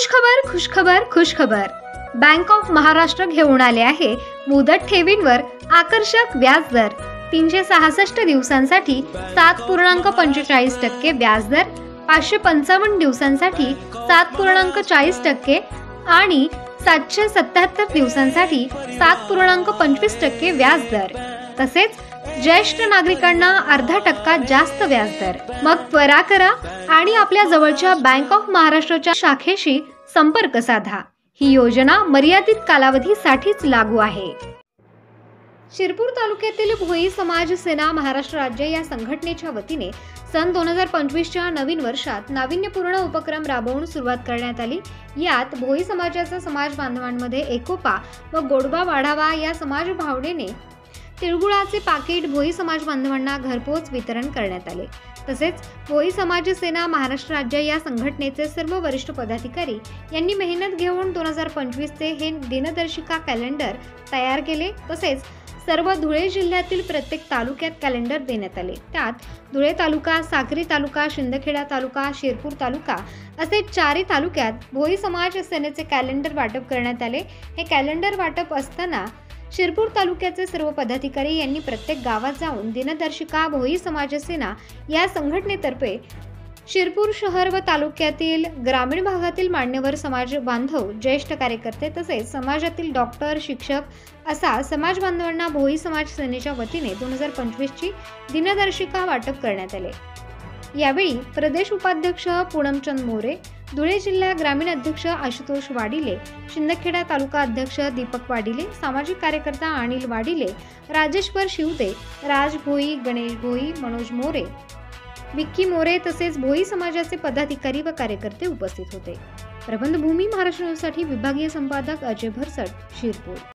खुशखबर खुशखबर। Bank of Maharashtra घेऊन आले आहे मुदत ठेवींवर आकर्षक व्याजदर। 366 दिवसांसाठी 7.45% व्याजदर, 555 दिवसांसाठी 7.40% आणि 777 दिवसांसाठी 7.25% व्याजदर। तसेच ज्येष्ठ नागरिकांना अर्धा टक्का जास्त व्याजदर। मग त्वरा करा आणि आपल्या जवळच्या बँक ऑफ महाराष्ट्राच्या शाखेशी संपर्क साधा। ही योजना मर्यादित कालावधीसाठीच लागू आहे। शिरपूर तालुक्यातील भोई समाज सेना महाराष्ट्र राज्य या संघटनेच्या वतीने सन 2025च्या नवीन वर्षात नाविन्यपूर्ण उपक्रम राबवून सुरुवात करण्यात आली। यात भोई समाजाचा समाज बांधवांमध्ये एकोपा व गोडवा वाढावा या समाज भावनेने तिळगुळाचे पाकिट भोई समाज बांधवांना घरपोच वितरण करण्यात आले। तसेच भोई समाज सेना महाराष्ट्र राज्य या संघटनेचे सर्व वरिष्ठ पदाधिकारी यांनी मेहनत घेऊन 2025 चे हे दिनदर्शिका कॅलेंडर तयार केले। तसेच सर्व धुळे जिल्ह्यातील प्रत्येक तालुक्यात कॅलेंडर देण्यात आले। त्यात धुळे तालुका, साक्री तालुका, शिंदखेडा तालुका, शिरपूर तालुका असे 4 तालुक्यात भोई समाज सेनेचे कॅलेंडर वाटप करण्यात आले। हे कॅलेंडर वाटप असताना शिरपूर तालुक्याचे सर्व पदाधिकारी यांनी प्रत्येक गावात जाऊन दिनदर्शिका भोई समाज सेना या संघटनेतर्फे शिरपूर शहर व तालुक्यातील ग्रामीण भागातील मान्यवर समाज बांधव, ज्येष्ठ कार्यकर्ते तसेच समाजातील डॉक्टर, शिक्षक असा समाज बांधवांना भोई समाज सेनेच्या वतीने 2025 ची दिनदर्शिका वाटप करण्यात आले। यावेळी प्रदेश उपाध्यक्ष पूनमचंद मोरे, धुळे जिल्हा ग्रामीण अध्यक्ष आशुतोष वाडिले, शिंदखेडा तालुका अध्यक्ष दीपक वाडिले, सामाजिक कार्यकर्ता अनिल वाडिले, राजेश्वर शिवते, राज भोई, गणेश भोई, मनोज मोरे, विक्की मोरे तसेच भोई समाजाचे पदाधिकारी व कार्यकर्ते उपस्थित होते। प्रबंधभूमी महाराष्ट्र न्यूजसाठी विभागीय संपादक अजय भरसट, शिरपूर।